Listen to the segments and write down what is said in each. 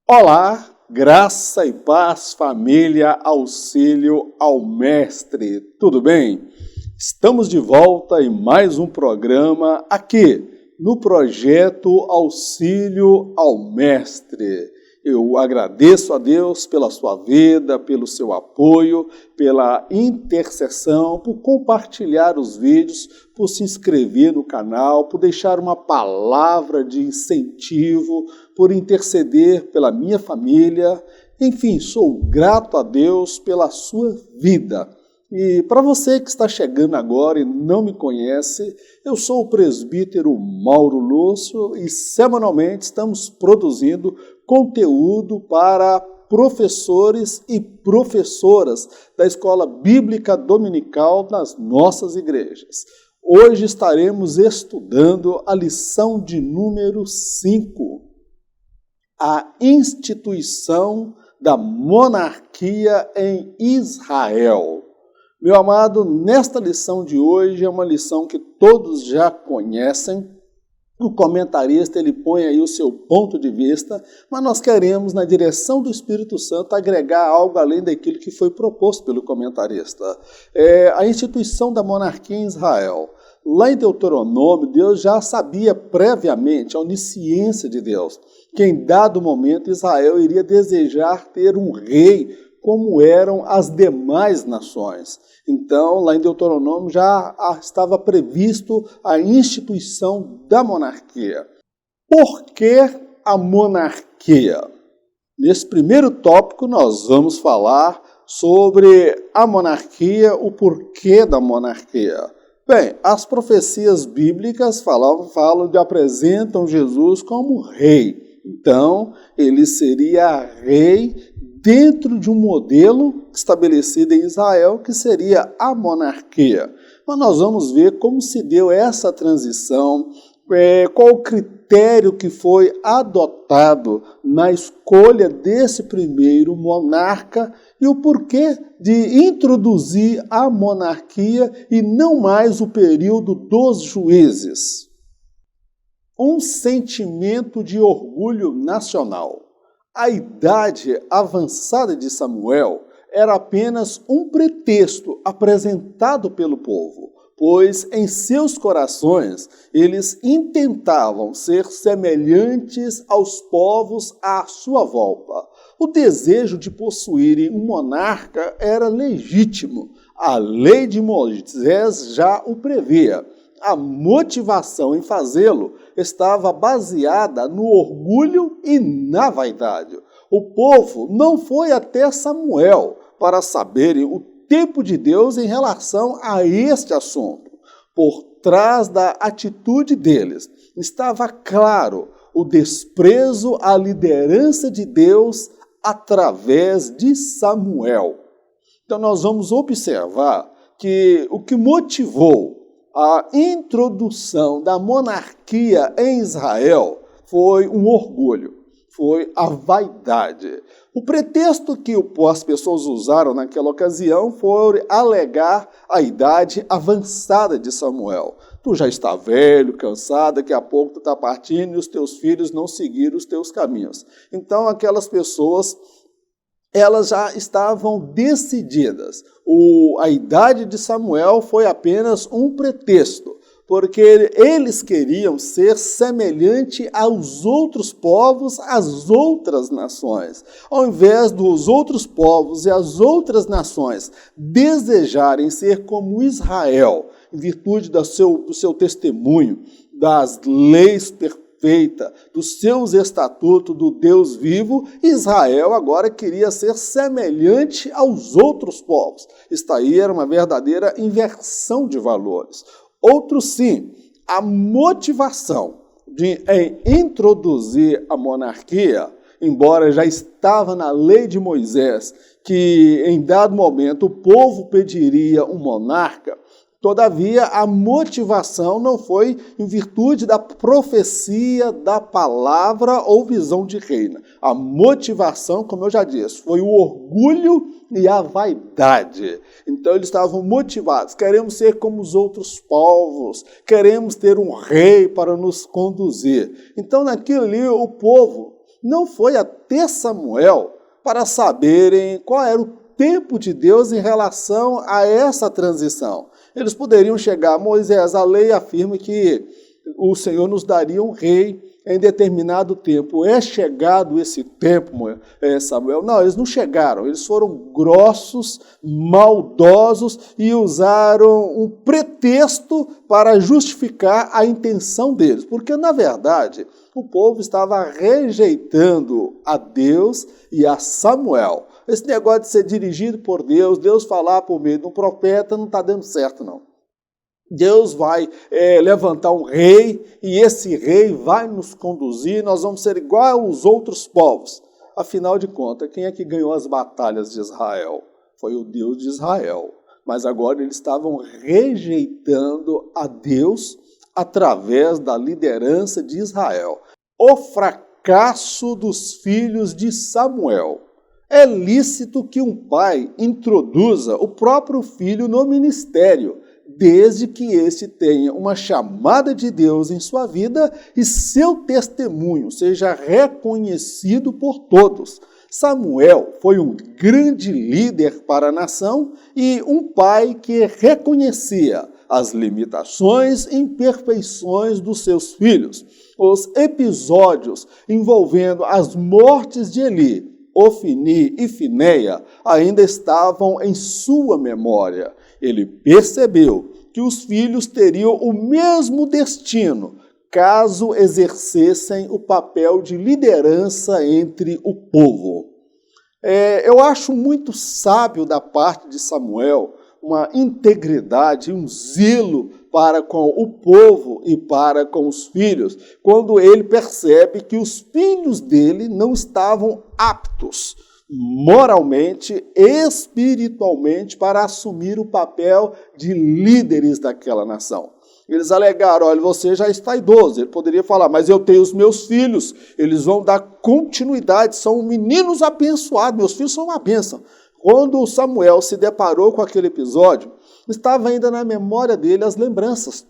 Olá, graça e paz, família, auxílio ao Mestre. Tudo bem? Estamos de volta em mais um programa aqui no projeto Auxílio ao Mestre. Eu agradeço a Deus pela sua vida, pelo seu apoio, pela intercessão, por compartilhar os vídeos, por se inscrever no canal, por deixar uma palavra de incentivo, por interceder pela minha família. Enfim, sou grato a Deus pela sua vida. E para você que está chegando agora e não me conhece, eu sou o presbítero Mauro Lúcio e semanalmente estamos produzindo conteúdo para professores e professoras da Escola Bíblica Dominical nas nossas igrejas. Hoje estaremos estudando a lição de número 5, a instituição da monarquia em Israel. Meu amado, nesta lição de hoje é uma lição que todos já conhecem. O comentarista ele põe aí o seu ponto de vista, mas nós queremos, na direção do Espírito Santo, agregar algo além daquilo que foi proposto pelo comentarista. A instituição da monarquia em Israel. Lá em Deuteronômio, Deus já sabia previamente, a onisciência de Deus, que em dado momento Israel iria desejar ter um rei como eram as demais nações. Então, lá em Deuteronômio já estava previsto a instituição da monarquia. Por que a monarquia? Nesse primeiro tópico nós vamos falar sobre a monarquia, o porquê da monarquia. Bem, as profecias bíblicas apresentam Jesus como rei. Então, ele seria rei dentro de um modelo estabelecido em Israel, que seria a monarquia. Mas nós vamos ver como se deu essa transição, qual o critério que foi adotado na escolha desse primeiro monarca e o porquê de introduzir a monarquia e não mais o período dos juízes. Um sentimento de orgulho nacional. A idade avançada de Samuel era apenas um pretexto apresentado pelo povo, pois em seus corações eles intentavam ser semelhantes aos povos à sua volta. O desejo de possuírem um monarca era legítimo. A lei de Moisés já o previa. A motivação em fazê-lo estava baseada no orgulho e na vaidade. O povo não foi até Samuel para saberem o tempo de Deus em relação a este assunto. Por trás da atitude deles estava claro o desprezo à liderança de Deus através de Samuel. Então nós vamos observar que o que motivou a introdução da monarquia em Israel foi um orgulho, foi a vaidade. O pretexto que as pessoas usaram naquela ocasião foi alegar a idade avançada de Samuel. Tu já está velho, cansado, daqui a pouco tu está partindo e os teus filhos não seguiram os teus caminhos. Então aquelas pessoas, elas já estavam decididas. A idade de Samuel foi apenas um pretexto, porque eles queriam ser semelhante aos outros povos, às outras nações. Ao invés dos outros povos e as outras nações desejarem ser como Israel, em virtude do seu testemunho, das leis perfeitas, dos seus estatutos do Deus vivo, Israel agora queria ser semelhante aos outros povos. Isto aí era uma verdadeira inversão de valores. Outro sim, a motivação em introduzir a monarquia, embora já estava na lei de Moisés, que em dado momento o povo pediria um monarca, Todavia, a motivação não foi em virtude da profecia, da palavra ou visão de reino. A motivação, como eu já disse, foi o orgulho e a vaidade. Então eles estavam motivados, queremos ser como os outros povos, queremos ter um rei para nos conduzir. Então naquilo ali o povo não foi até Samuel para saberem qual era o tempo de Deus em relação a essa transição. Eles poderiam chegar a Moisés, a lei afirma que o Senhor nos daria um rei em determinado tempo. É chegado esse tempo, Samuel? Não, eles não chegaram. Eles foram grossos, maldosos e usaram um pretexto para justificar a intenção deles. Porque, na verdade, o povo estava rejeitando a Deus e a Samuel. Esse negócio de ser dirigido por Deus, Deus falar por meio de um profeta, não está dando certo, não. Deus vai levantar um rei e esse rei vai nos conduzir, nós vamos ser igual aos outros povos. Afinal de contas, quem é que ganhou as batalhas de Israel? Foi o Deus de Israel. Mas agora eles estavam rejeitando a Deus através da liderança de Israel. O fracasso dos filhos de Samuel. É lícito que um pai introduza o próprio filho no ministério, desde que este tenha uma chamada de Deus em sua vida e seu testemunho seja reconhecido por todos. Samuel foi um grande líder para a nação e um pai que reconhecia as limitações e imperfeições dos seus filhos. Os episódios envolvendo as mortes de Eli, Ofni e Fineia ainda estavam em sua memória. Ele percebeu que os filhos teriam o mesmo destino caso exercessem o papel de liderança entre o povo. Eu acho muito sábio da parte de Samuel uma integridade, um zelo para com o povo e para com os filhos, quando ele percebe que os filhos dele não estavam aptos moralmente, espiritualmente, para assumir o papel de líderes daquela nação. Eles alegaram, olha, você já está idoso. Ele poderia falar, mas eu tenho os meus filhos, eles vão dar continuidade, são meninos abençoados, meus filhos são uma bênção. Quando Samuel se deparou com aquele episódio, estava ainda na memória dele as lembranças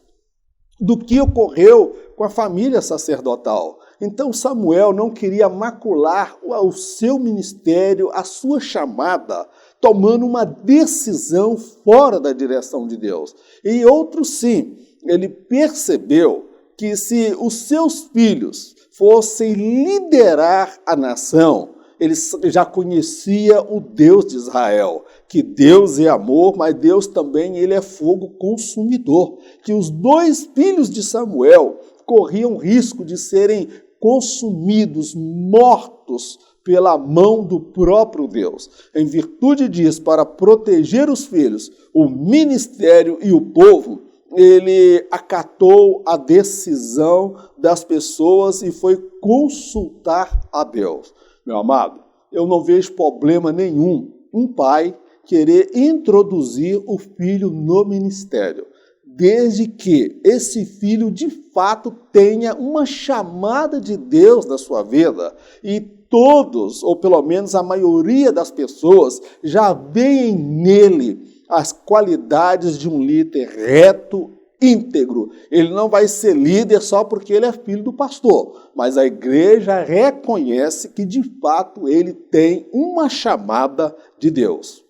do que ocorreu com a família sacerdotal. Então Samuel não queria macular o seu ministério, a sua chamada, tomando uma decisão fora da direção de Deus. E outro sim, ele percebeu que se os seus filhos fossem liderar a nação, ele já conhecia o Deus de Israel, que Deus é amor, mas Deus também ele é fogo consumidor, que os dois filhos de Samuel corriam risco de serem consumidos, mortos pela mão do próprio Deus. Em virtude disso, para proteger os filhos, o ministério e o povo, ele acatou a decisão das pessoas e foi consultar a Deus. Meu amado, eu não vejo problema nenhum um pai querer introduzir o filho no ministério, desde que esse filho de fato tenha uma chamada de Deus na sua vida e todos, ou pelo menos a maioria das pessoas, já veem nele as qualidades de um líder reto, íntegro. Ele não vai ser líder só porque ele é filho do pastor, mas a igreja reconhece que de fato ele tem uma chamada de Deus.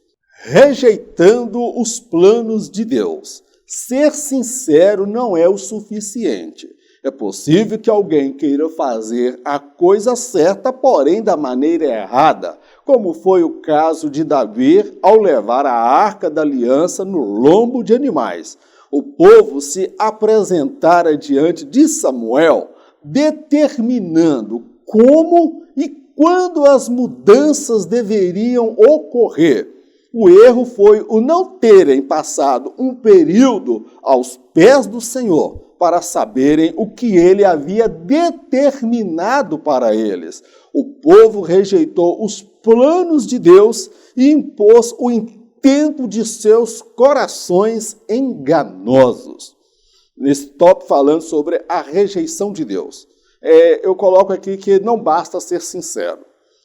Rejeitando os planos de Deus. Ser sincero não é o suficiente. É possível que alguém queira fazer a coisa certa, porém da maneira errada, como foi o caso de Davi ao levar a arca da aliança no lombo de animais. O povo se apresentara diante de Samuel, determinando como e quando as mudanças deveriam ocorrer. O erro foi o não terem passado um período aos pés do Senhor para saberem o que ele havia determinado para eles. O povo rejeitou os planos de Deus e impôs o intento de seus corações enganosos. Nesse tópico falando sobre a rejeição de Deus. Eu coloco aqui que não basta ser sincero.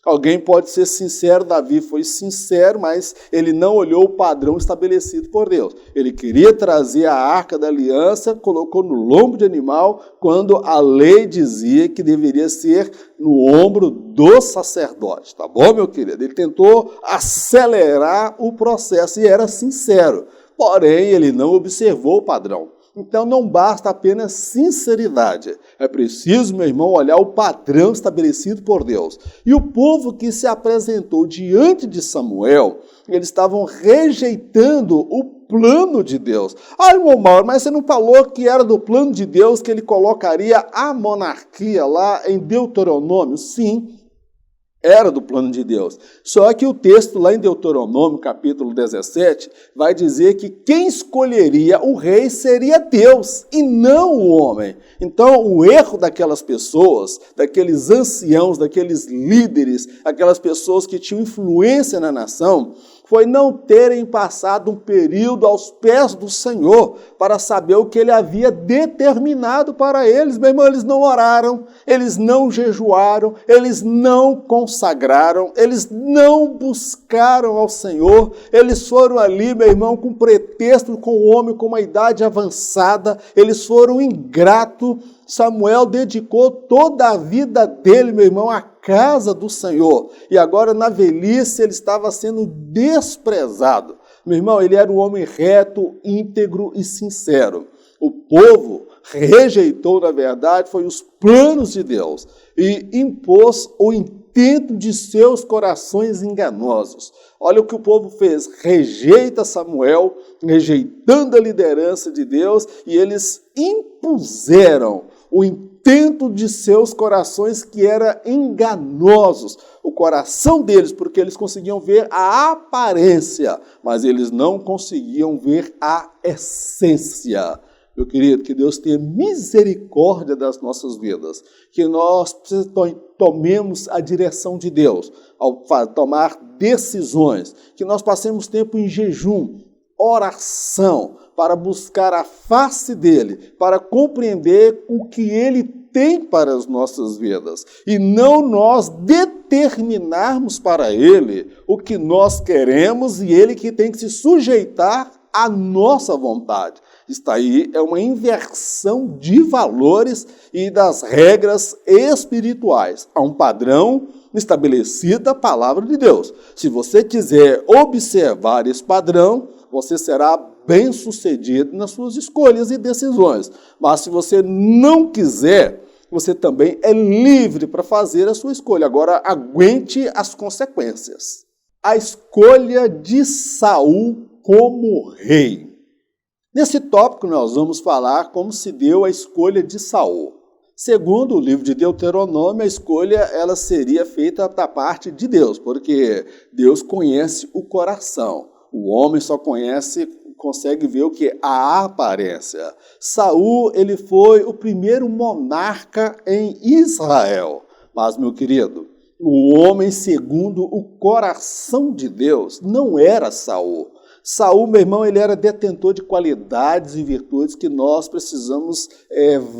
Alguém pode ser sincero, Davi foi sincero, mas ele não olhou o padrão estabelecido por Deus. Ele queria trazer a arca da aliança, colocou no lombo de animal, quando a lei dizia que deveria ser no ombro do sacerdote. Tá bom, meu querido? Ele tentou acelerar o processo e era sincero. Porém, ele não observou o padrão. Então, não basta apenas sinceridade. É preciso, meu irmão, olhar o padrão estabelecido por Deus. E o povo que se apresentou diante de Samuel, eles estavam rejeitando o plano de Deus. Irmão Mauro, mas você não falou que era do plano de Deus que ele colocaria a monarquia lá em Deuteronômio? Sim. Era do plano de Deus. Só que o texto lá em Deuteronômio, capítulo 17, vai dizer que quem escolheria o rei seria Deus e não o homem. Então, o erro daquelas pessoas, daqueles anciãos, daqueles líderes, aquelas pessoas que tinham influência na nação, foi não terem passado um período aos pés do Senhor para saber o que ele havia determinado para eles. Meu irmão, eles não oraram, eles não jejuaram, eles não consagraram, eles não buscaram ao Senhor, eles foram ali, meu irmão, com pretexto, com o homem com uma idade avançada, eles foram ingratos. Samuel dedicou toda a vida dele, meu irmão, à casa do Senhor. E agora, na velhice, ele estava sendo desprezado. Meu irmão, ele era um homem reto, íntegro e sincero. O povo rejeitou, na verdade, foi os planos de Deus e impôs o intento de seus corações enganosos. Olha o que o povo fez, rejeita Samuel, rejeitando a liderança de Deus, e eles impuseram o intento de seus corações que era enganosos, o coração deles, porque eles conseguiam ver a aparência, mas eles não conseguiam ver a essência. Meu querido, que Deus tenha misericórdia das nossas vidas, que nós tomemos a direção de Deus ao tomar decisões, que nós passemos tempo em jejum, oração, para buscar a face dele, para compreender o que ele tem para as nossas vidas, e não nós determinarmos para ele o que nós queremos e ele que tem que se sujeitar à nossa vontade. Está aí, é uma inversão de valores e das regras espirituais. Há um padrão estabelecido da palavra de Deus. Se você quiser observar esse padrão, você será bem-sucedido nas suas escolhas e decisões. Mas se você não quiser, você também é livre para fazer a sua escolha. Agora, aguente as consequências. A escolha de Saul como rei. Nesse tópico, nós vamos falar como se deu a escolha de Saul. Segundo o livro de Deuteronômio, a escolha ela seria feita da parte de Deus, porque Deus conhece o coração. O homem só consegue ver o que? A aparência. Saul, ele foi o primeiro monarca em Israel. Mas, meu querido, o homem segundo o coração de Deus não era Saul. Saul, meu irmão, ele era detentor de qualidades e virtudes que nós precisamos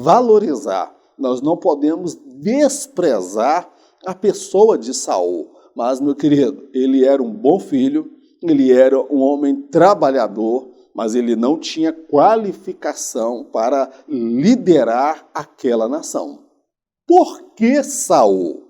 valorizar. Nós não podemos desprezar a pessoa de Saul. Mas, meu querido, ele era um bom filho, ele era um homem trabalhador, mas ele não tinha qualificação para liderar aquela nação. Por que Saul?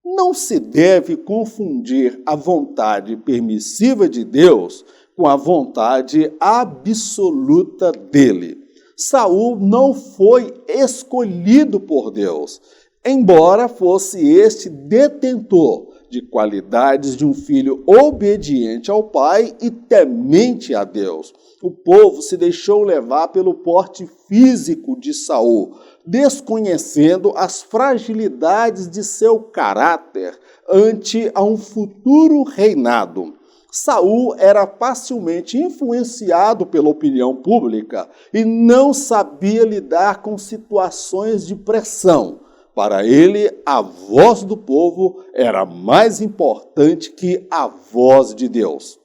Não se deve confundir a vontade permissiva de Deus com a vontade absoluta dele. Saul não foi escolhido por Deus, embora fosse este detentor de qualidades de um filho obediente ao pai e temente a Deus. O povo se deixou levar pelo porte físico de Saul, desconhecendo as fragilidades de seu caráter ante a um futuro reinado. Saul era facilmente influenciado pela opinião pública e não sabia lidar com situações de pressão. Para ele, a voz do povo era mais importante que a voz de Deus.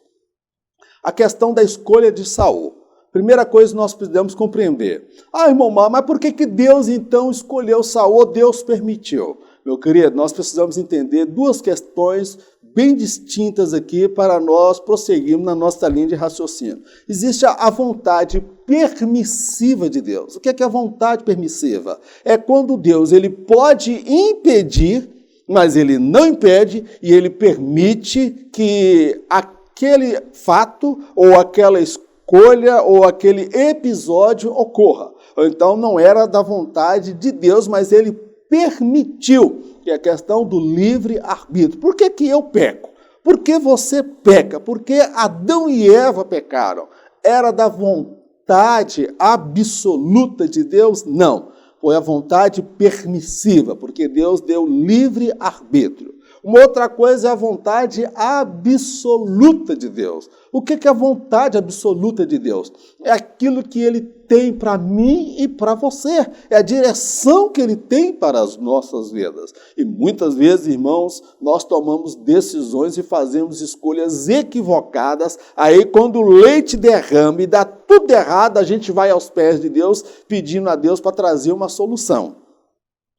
A questão da escolha de Saul. Primeira coisa que nós precisamos compreender. Irmão Mauro, mas por que Deus então escolheu Saul ou Deus permitiu? Meu querido, nós precisamos entender duas questões bem distintas aqui para nós prosseguirmos na nossa linha de raciocínio. Existe a vontade permissiva de Deus. O que é a vontade permissiva? É quando Deus ele pode impedir, mas ele não impede e ele permite que aquele fato ou aquela escolha ou aquele episódio ocorra. Então não era da vontade de Deus, mas ele permitiu, que é a questão do livre-arbítrio. Por que eu peco? Por que você peca? Porque Adão e Eva pecaram. Era da vontade absoluta de Deus? Não. Foi a vontade permissiva, porque Deus deu livre-arbítrio. Uma outra coisa é a vontade absoluta de Deus. O que é a vontade absoluta de Deus? É aquilo que Ele tem para mim e para você. É a direção que Ele tem para as nossas vidas. E muitas vezes, irmãos, nós tomamos decisões e fazemos escolhas equivocadas. Aí, quando o leite derrama e dá tudo errado, a gente vai aos pés de Deus, pedindo a Deus para trazer uma solução.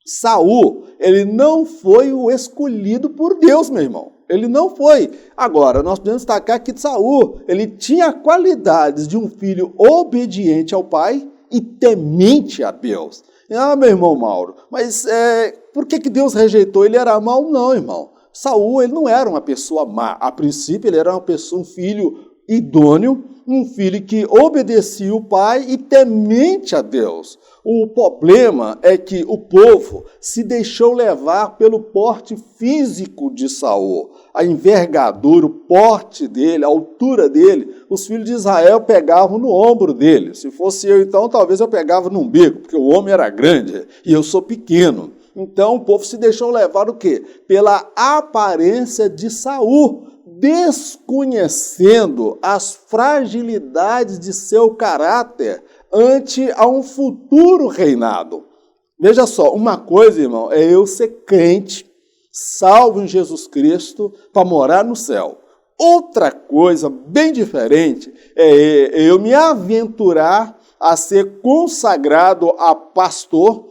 Saul, ele não foi o escolhido por Deus, meu irmão. Ele não foi. Agora, nós podemos destacar que Saul, ele tinha qualidades de um filho obediente ao pai e temente a Deus. Meu irmão Mauro, mas por que Deus rejeitou? Ele era mau? Não, irmão. Saul, ele não era uma pessoa má. A princípio, ele era um filho idôneo, um filho que obedecia o pai e temente a Deus. O problema é que o povo se deixou levar pelo porte físico de Saul. A envergadura, o porte dele, a altura dele, os filhos de Israel pegavam no ombro dele. Se fosse eu, então, talvez eu pegava no umbigo, porque o homem era grande e eu sou pequeno. Então, o povo se deixou levar o quê? Pela aparência de Saul, desconhecendo as fragilidades de seu caráter ante a um futuro reinado. Veja só, uma coisa, irmão, é eu ser crente, salvo em Jesus Cristo, para morar no céu. Outra coisa bem diferente é eu me aventurar a ser consagrado a pastor,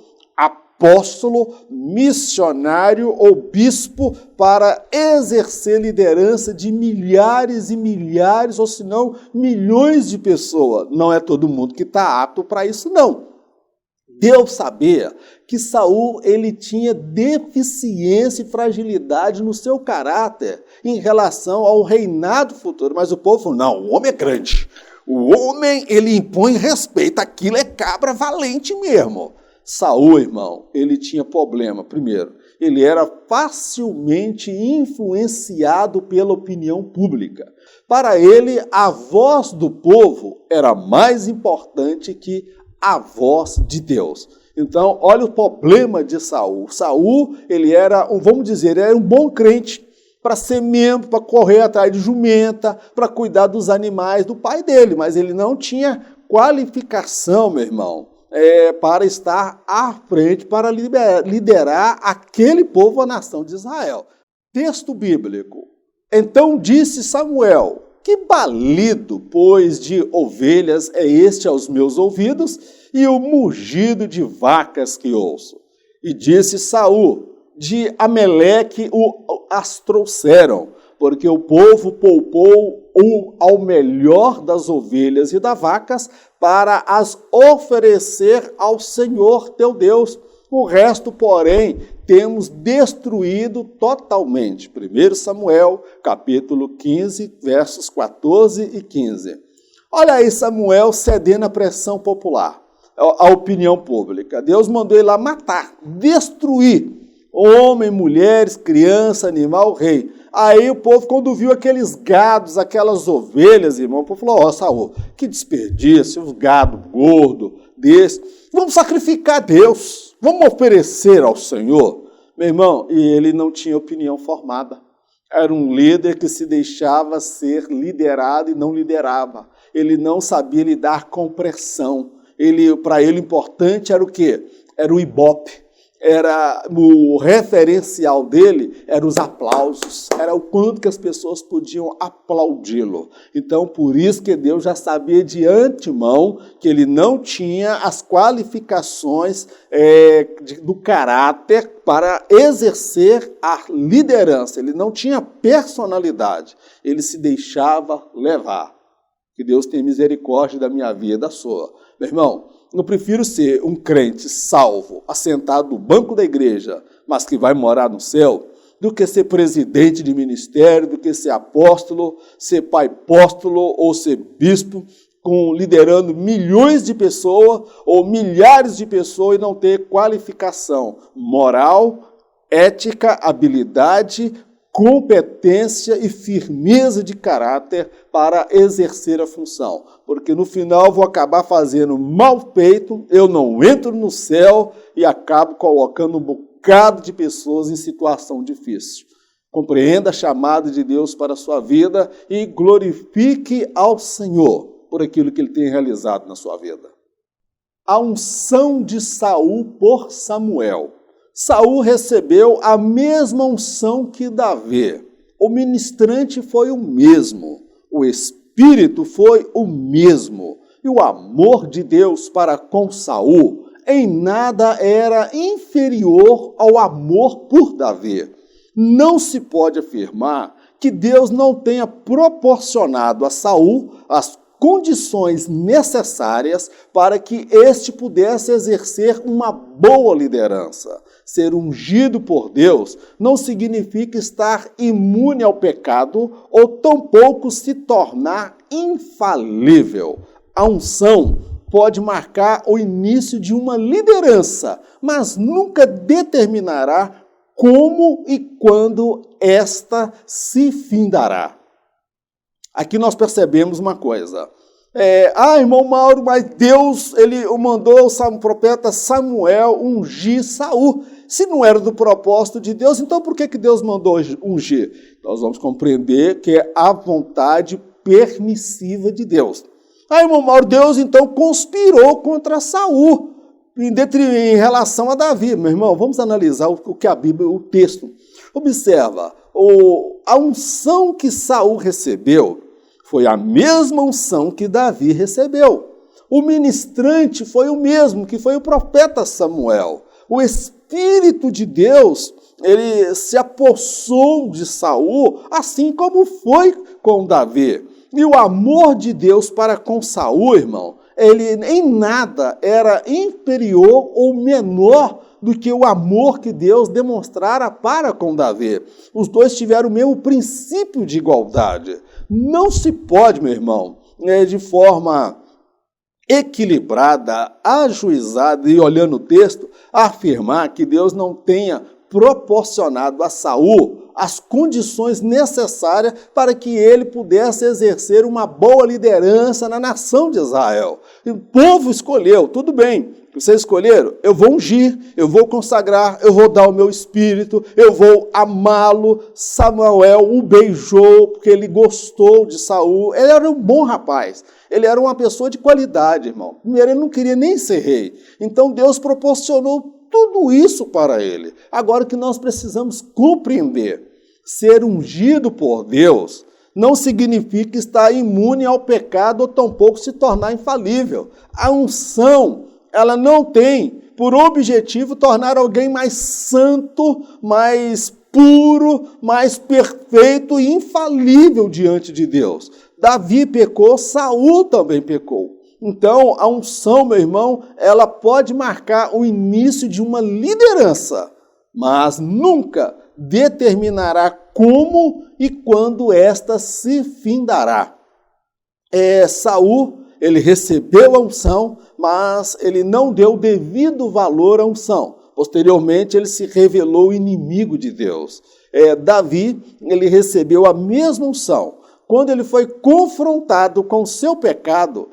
apóstolo, missionário ou bispo para exercer liderança de milhares e milhares, ou se não, milhões de pessoas. Não é todo mundo que está apto para isso, não. Deus sabia que Saul ele tinha deficiência e fragilidade no seu caráter em relação ao reinado futuro, mas o povo falou, não, o homem é grande, o homem ele impõe respeito, aquilo é cabra valente mesmo. Saul, irmão, ele tinha problema. Primeiro, ele era facilmente influenciado pela opinião pública. Para ele, a voz do povo era mais importante que a voz de Deus. Então, olha o problema de Saul. Saul, ele era, vamos dizer, ele era um bom crente para ser membro, para correr atrás de jumenta, para cuidar dos animais do pai dele, mas ele não tinha qualificação, meu irmão, para estar à frente, para liderar aquele povo, a nação de Israel. Texto bíblico. Então disse Samuel, que balido, pois, de ovelhas é este aos meus ouvidos, e o mugido de vacas que ouço? E disse Saul, de Ameleque as trouxeram, porque o povo poupou ao melhor das ovelhas e das vacas para as oferecer ao Senhor teu Deus. O resto, porém, temos destruído totalmente. 1 Samuel, capítulo 15, versos 14 e 15. Olha aí Samuel cedendo à pressão popular, à opinião pública. Deus mandou ele lá matar, destruir homem, mulheres, criança, animal, rei. Aí o povo, quando viu aqueles gados, aquelas ovelhas, irmão, o povo falou, Saul, que desperdício, os gados gordos desse. Vamos sacrificar a Deus, vamos oferecer ao Senhor. Meu irmão, e ele não tinha opinião formada. Era um líder que se deixava ser liderado e não liderava. Ele não sabia lidar com pressão. Para ele, importante era o quê? Era o ibope. era o referencial dele, eram os aplausos, era o quanto que as pessoas podiam aplaudi-lo. Então, por isso que Deus já sabia de antemão que ele não tinha as qualificações do caráter para exercer a liderança. Ele não tinha personalidade, ele se deixava levar. Que Deus tenha misericórdia da minha vida e da sua. Meu irmão, eu prefiro ser um crente salvo, assentado no banco da igreja, mas que vai morar no céu, do que ser presidente de ministério, do que ser apóstolo, ser pai apóstolo ou ser bispo, liderando milhões de pessoas ou milhares de pessoas e não ter qualificação moral, ética, habilidade, competência e firmeza de caráter para exercer a função. Porque no final eu vou acabar fazendo mal feito, eu não entro no céu e acabo colocando um bocado de pessoas em situação difícil. Compreenda a chamada de Deus para a sua vida e glorifique ao Senhor por aquilo que Ele tem realizado na sua vida. A unção de Saul por Samuel. Saul recebeu a mesma unção que Davi. O ministrante foi o mesmo, o espírito foi o mesmo, e o amor de Deus para com Saul em nada era inferior ao amor por Davi. Não se pode afirmar que Deus não tenha proporcionado a Saul as condições necessárias para que este pudesse exercer uma boa liderança. Ser ungido por Deus não significa estar imune ao pecado ou tampouco se tornar infalível. A unção pode marcar o início de uma liderança, mas nunca determinará como e quando esta se findará. Aqui nós percebemos uma coisa. Irmão Mauro, mas Deus ele mandou o profeta Samuel ungir Saul. Se não era do propósito de Deus, então por que Deus mandou ungir? Nós vamos compreender que é a vontade permissiva de Deus. Irmão Mauro, Deus então conspirou contra Saul em relação a Davi. Meu irmão, vamos analisar o que a Bíblia, o texto. Observa, a unção que Saul recebeu foi a mesma unção que Davi recebeu. O ministrante foi o mesmo, que foi o profeta Samuel. O Espírito de Deus, ele se apossou de Saul, assim como foi com Davi. E o amor de Deus para com Saul, irmão, ele em nada era inferior ou menor do que o amor que Deus demonstrara para com Davi. Os dois tiveram o mesmo princípio de igualdade. Não se pode, meu irmão, de forma equilibrada, ajuizada e olhando o texto, afirmar que Deus não tenha proporcionado a Saul as condições necessárias para que ele pudesse exercer uma boa liderança na nação de Israel. E o povo escolheu, tudo bem, vocês escolheram, eu vou ungir, eu vou consagrar, eu vou dar o meu espírito, eu vou amá-lo. Samuel o beijou porque ele gostou de Saul, ele era um bom rapaz, ele era uma pessoa de qualidade, irmão. Primeiro, ele não queria nem ser rei, então Deus proporcionou tudo isso para ele. Agora, o que nós precisamos compreender, ser ungido por Deus não significa estar imune ao pecado ou tampouco se tornar infalível. A unção, ela não tem por objetivo tornar alguém mais santo, mais puro, mais perfeito e infalível diante de Deus. Davi pecou, Saul também pecou. Então, a unção, meu irmão, ela pode marcar o início de uma liderança, mas nunca determinará como e quando esta se findará. Saul, ele recebeu a unção, mas ele não deu devido valor à unção. Posteriormente, ele se revelou inimigo de Deus. Davi, ele recebeu a mesma unção. Quando ele foi confrontado com o seu pecado,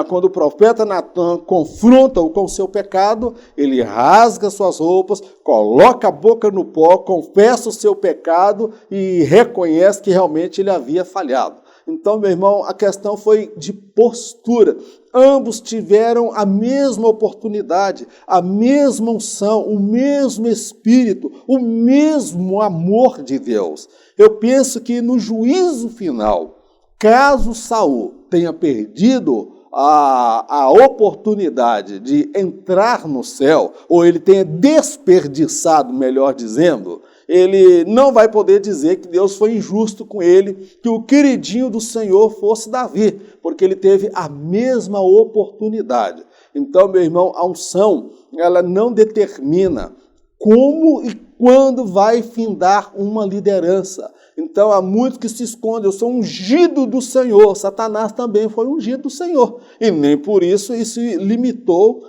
quando o profeta Natan confronta-o com o seu pecado, ele rasga suas roupas, coloca a boca no pó, confessa o seu pecado e reconhece que realmente ele havia falhado. Então, meu irmão, a questão foi de postura. Ambos tiveram a mesma oportunidade, a mesma unção, o mesmo Espírito, o mesmo amor de Deus. Eu penso que no juízo final, caso Saul tenha perdido a oportunidade de entrar no céu, ou ele tenha desperdiçado, melhor dizendo, ele não vai poder dizer que Deus foi injusto com ele, que o queridinho do Senhor fosse Davi, porque ele teve a mesma oportunidade. Então, meu irmão, a unção, ela não determina como e quando vai findar uma liderança. Então, há muitos que se escondem, eu sou ungido do Senhor. Satanás também foi ungido do Senhor. E nem por isso limitou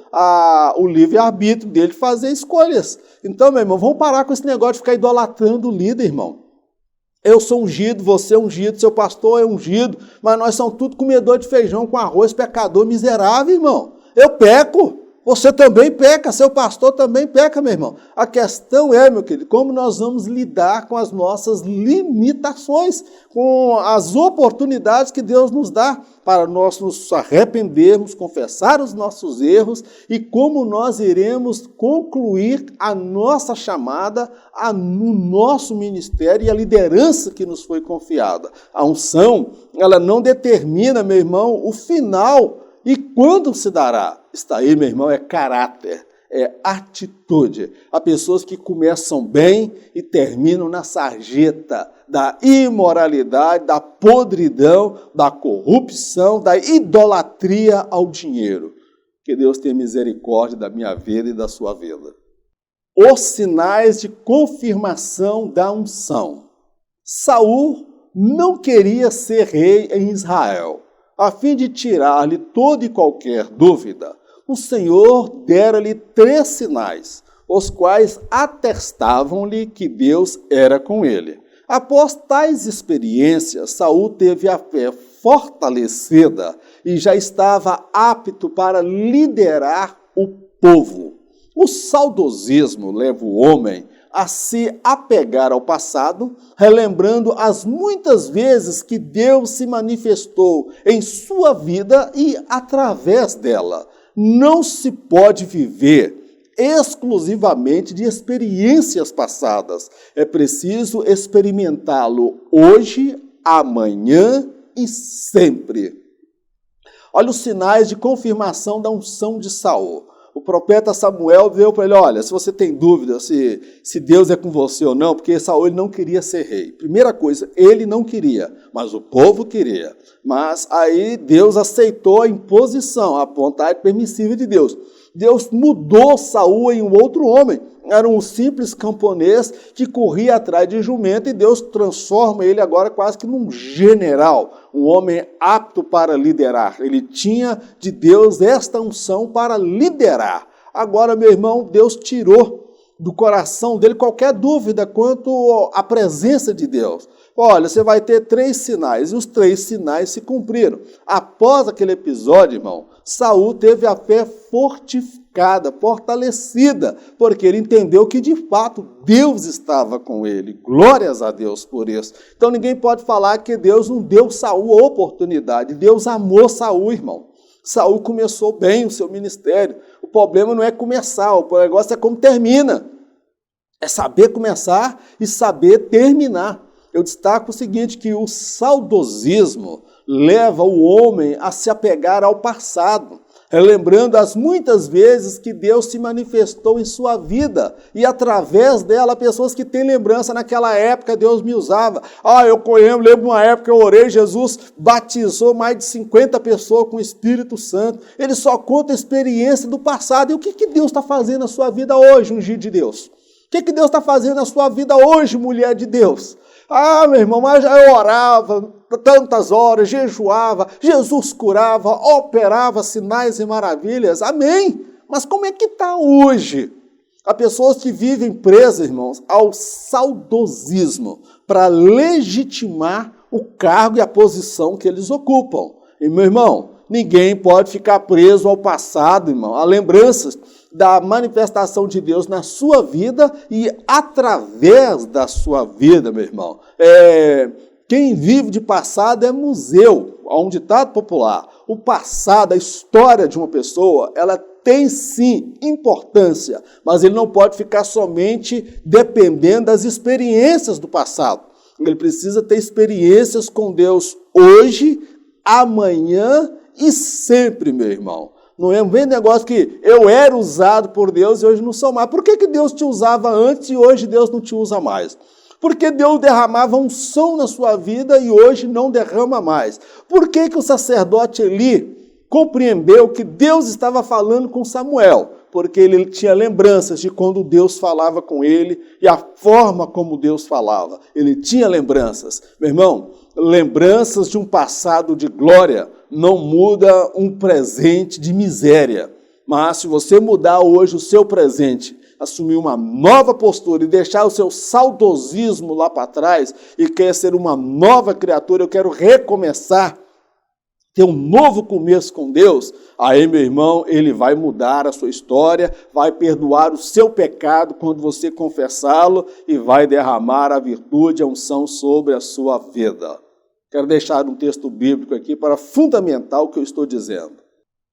o livre-arbítrio dele de fazer escolhas. Então, meu irmão, vamos parar com esse negócio de ficar idolatrando o líder, irmão. Eu sou ungido, você é ungido, seu pastor é ungido, mas nós somos tudo comedor de feijão com arroz, pecador miserável, irmão. Eu peco. Você também peca, seu pastor também peca, meu irmão. A questão é, meu querido, como nós vamos lidar com as nossas limitações, com as oportunidades que Deus nos dá para nós nos arrependermos, confessar os nossos erros e como nós iremos concluir a nossa chamada no nosso ministério e a liderança que nos foi confiada. A unção, ela não determina, meu irmão, o final. E quando se dará? Está aí, meu irmão, é caráter, é atitude. Há pessoas que começam bem e terminam na sarjeta da imoralidade, da podridão, da corrupção, da idolatria ao dinheiro. Que Deus tenha misericórdia da minha vida e da sua vida. Os sinais de confirmação da unção. Saul não queria ser rei em Israel. A fim de tirar-lhe toda e qualquer dúvida, o Senhor dera-lhe 3 sinais, os quais atestavam-lhe que Deus era com ele. Após tais experiências, Saul teve a fé fortalecida e já estava apto para liderar o povo. O saudosismo leva o homem a se apegar ao passado, relembrando as muitas vezes que Deus se manifestou em sua vida e através dela. Não se pode viver exclusivamente de experiências passadas. É preciso experimentá-lo hoje, amanhã e sempre. Olha os sinais de confirmação da unção de Saul. O profeta Samuel veio para ele, olha, se você tem dúvida se Deus é com você ou não, porque Saul ele não queria ser rei. Primeira coisa, ele não queria, mas o povo queria. Mas aí Deus aceitou a imposição, a vontade permissiva de Deus. Deus mudou Saul em um outro homem. Era um simples camponês que corria atrás de jumento e Deus transforma ele agora quase que num general, um homem apto para liderar. Ele tinha de Deus esta unção para liderar. Agora, meu irmão, Deus tirou do coração dele qualquer dúvida quanto à presença de Deus. Olha, você vai ter 3 sinais, e os 3 sinais se cumpriram. Após aquele episódio, irmão, Saul teve a fé fortificada, fortalecida, porque ele entendeu que, de fato, Deus estava com ele. Glórias a Deus por isso. Então, ninguém pode falar que Deus não deu Saul a oportunidade. Deus amou Saul, irmão. Saul começou bem o seu ministério. O problema não é começar, o negócio é como termina. É saber começar e saber terminar. Eu destaco o seguinte, que o saudosismo leva o homem a se apegar ao passado, relembrando as muitas vezes que Deus se manifestou em sua vida e através dela pessoas que têm lembrança, naquela época Deus me usava. Eu lembro uma época que eu orei, Jesus batizou mais de 50 pessoas com o Espírito Santo. Ele só conta a experiência do passado. E o que Deus está fazendo na sua vida hoje, ungido de Deus? O que Deus está fazendo na sua vida hoje, mulher de Deus? Meu irmão, mas eu orava tantas horas, jejuava, Jesus curava, operava sinais e maravilhas. Amém? Mas como é que está hoje? Há pessoas que vivem presas, irmãos, ao saudosismo para legitimar o cargo e a posição que eles ocupam. E, meu irmão, ninguém pode ficar preso ao passado, irmão, a lembranças da manifestação de Deus na sua vida e através da sua vida, meu irmão. Quem vive de passado é museu. Há um ditado popular. O passado, a história de uma pessoa, ela tem sim importância, mas ele não pode ficar somente dependendo das experiências do passado. Ele precisa ter experiências com Deus hoje, amanhã e sempre, meu irmão. Não é um negócio que eu era usado por Deus e hoje não sou mais. Por que Deus te usava antes e hoje Deus não te usa mais? Porque Deus derramava unção na sua vida e hoje não derrama mais? Por que o sacerdote Eli compreendeu que Deus estava falando com Samuel? Porque ele tinha lembranças de quando Deus falava com ele e a forma como Deus falava. Ele tinha lembranças. Meu irmão, lembranças de um passado de glória não muda um presente de miséria. Mas se você mudar hoje o seu presente, assumir uma nova postura e deixar o seu saudosismo lá para trás e quer ser uma nova criatura, eu quero recomeçar, ter um novo começo com Deus, aí, meu irmão, ele vai mudar a sua história, vai perdoar o seu pecado quando você confessá-lo e vai derramar a virtude, a unção sobre a sua vida. Quero deixar um texto bíblico aqui para fundamentar o que eu estou dizendo.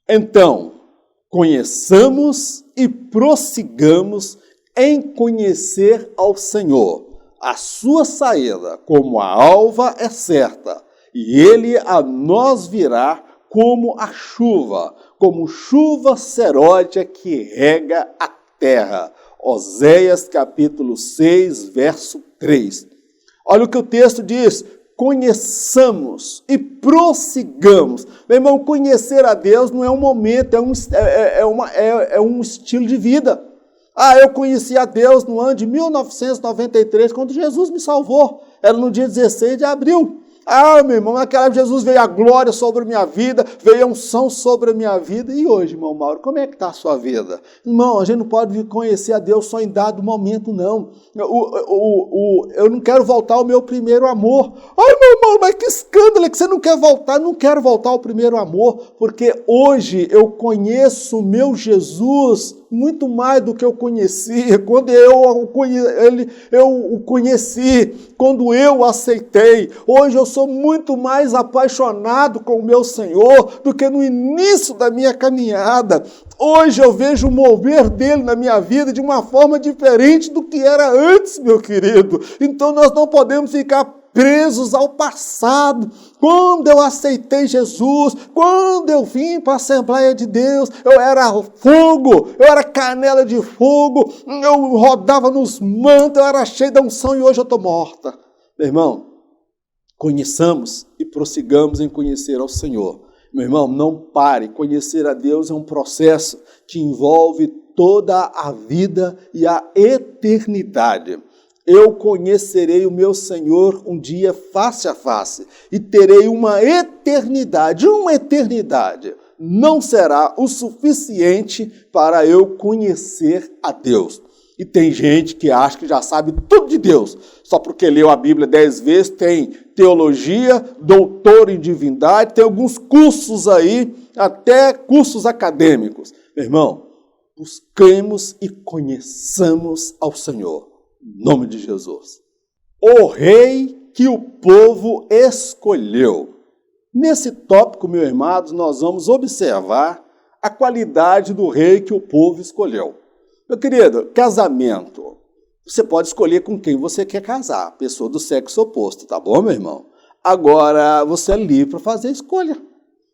Então, conheçamos e prossigamos em conhecer ao Senhor. A sua saída, como a alva, é certa, e ele a nós virá como a chuva, como chuva seródia que rega a terra. Oséias capítulo 6, verso 3. Olha o que o texto diz: conheçamos e prossigamos. Meu irmão, conhecer a Deus não é um momento, é um estilo de vida. Eu conheci a Deus no ano de 1993, quando Jesus me salvou. Era no dia 16 de abril. Meu irmão, naquela época Jesus veio a glória sobre a minha vida, veio a unção sobre a minha vida. E hoje, irmão Mauro, como é que está a sua vida? Irmão, a gente não pode conhecer a Deus só em dado momento, não. Eu não quero voltar ao meu primeiro amor. Meu irmão, mas que escândalo é que você não quer voltar? Não quero voltar ao primeiro amor, porque hoje eu conheço o meu Jesus muito mais do que eu conhecia, quando eu o conheci, quando eu o aceitei. Hoje eu sou muito mais apaixonado com o meu Senhor do que no início da minha caminhada. Hoje eu vejo o mover dele na minha vida de uma forma diferente do que era antes, meu querido. Então nós não podemos ficar presos ao passado. Quando eu aceitei Jesus, quando eu vim para a Assembleia de Deus, eu era fogo, eu era canela de fogo, eu rodava nos mantos, eu era cheio da unção e hoje eu estou morta. Meu irmão, conheçamos e prossigamos em conhecer ao Senhor. Meu irmão, não pare. Conhecer a Deus é um processo que envolve toda a vida e a eternidade. Eu conhecerei o meu Senhor um dia face a face e terei uma eternidade. Uma eternidade não será o suficiente para eu conhecer a Deus. E tem gente que acha que já sabe tudo de Deus, só porque leu a Bíblia 10 vezes, tem teologia, doutor em divindade, tem alguns cursos aí, até cursos acadêmicos. Meu irmão, busquemos e conheçamos ao Senhor. Em nome de Jesus. O rei que o povo escolheu. Nesse tópico, meus irmãos, nós vamos observar a qualidade do rei que o povo escolheu. Meu querido, casamento. Você pode escolher com quem você quer casar, pessoa do sexo oposto, tá bom, meu irmão? Agora, você é livre para fazer a escolha.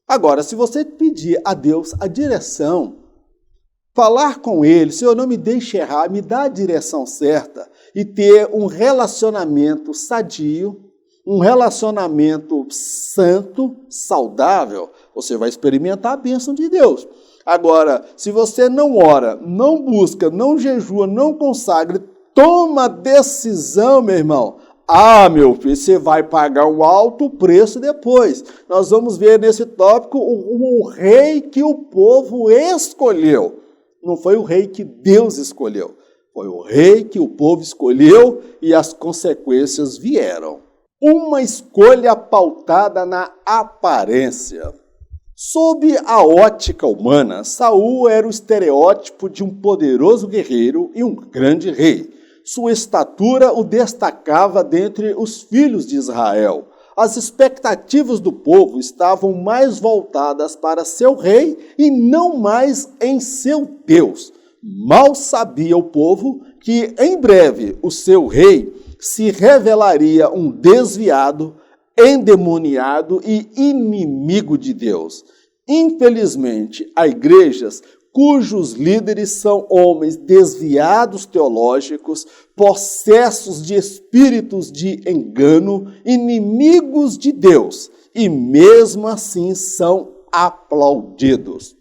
Agora, se você pedir a Deus a direção, falar com Ele, Senhor, não me deixe errar, me dá a direção certa e ter um relacionamento sadio, um relacionamento santo, saudável, você vai experimentar a bênção de Deus. Agora, se você não ora, não busca, não jejua, não consagra, toma decisão, meu irmão, meu filho, você vai pagar um alto preço depois. Nós vamos ver nesse tópico o rei que o povo escolheu. Não foi o rei que Deus escolheu, foi o rei que o povo escolheu e as consequências vieram. Uma escolha pautada na aparência. Sob a ótica humana, Saul era o estereótipo de um poderoso guerreiro e um grande rei. Sua estatura o destacava dentre os filhos de Israel. As expectativas do povo estavam mais voltadas para seu rei e não mais em seu Deus. Mal sabia o povo que, em breve, o seu rei se revelaria um desviado, endemoniado e inimigo de Deus. Infelizmente, há igrejas cujos líderes são homens desviados teológicos, possessos de espíritos de engano, inimigos de Deus, e mesmo assim são aplaudidos.